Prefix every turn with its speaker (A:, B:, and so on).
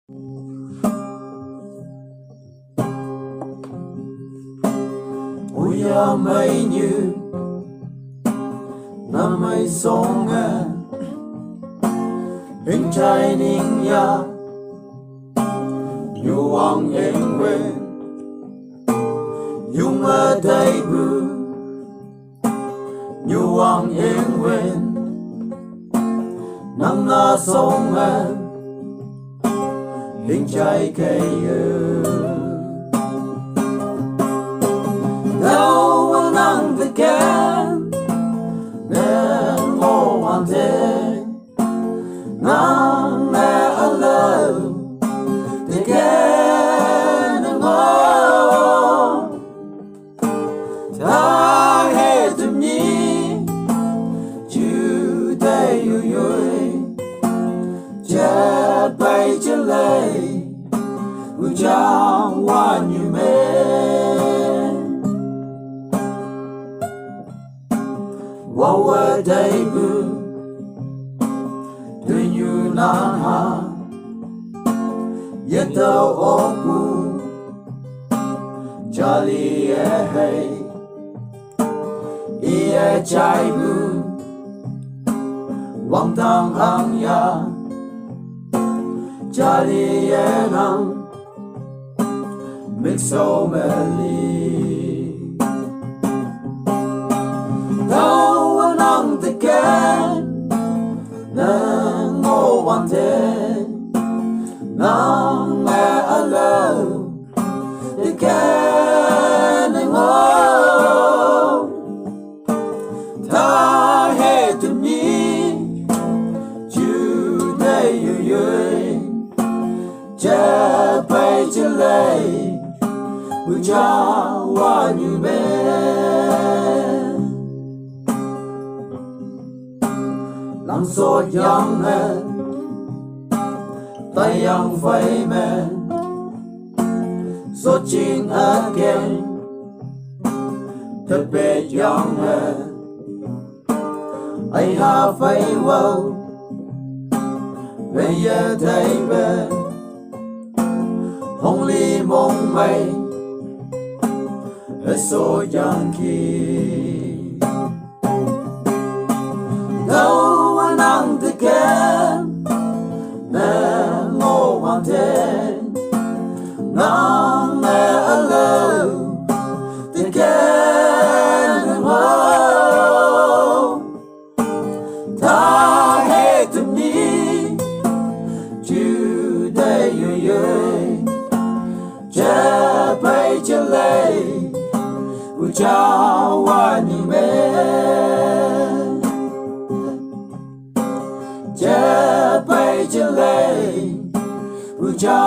A: Ôi ya mây như năm mây sông hình trai ninh ya nhu hoàng em quên nhung ở đây bư nhu hoàng em quên năm na sông hình trai cây đâu anh ăn the can nên ngô hoàn thế nang mẹ ở lâu the can nên ngô ta hết tụm nhí chú tay yêu chết bay trở lại u cha hoa như mê wow ở đây bư tuy như nan ha yết tàu ô bu Charlie hey ie chai bư wang tang hang ya Charlie nang mix so many đâu anh ăn the can nên ngô hoàn thế nang mẹ ở lâu the can nên ngô ta hết tụm nhí chú đây yêu chết bay trở lại bữa cha hoa như bên lắng xô yang men tay yang phai men so ching again thật bề yang men ai ha phai wow bây giờ thấy bên hồng ly mong mây ở số yang kia đâu anh ăn the can nên ngô hoàn thế nang mẹ ở lâu the can nên ngô ta hết tụm nhí chú đây yêu chết bay trở lại u cha hoa như bên chết bay trở lại u cha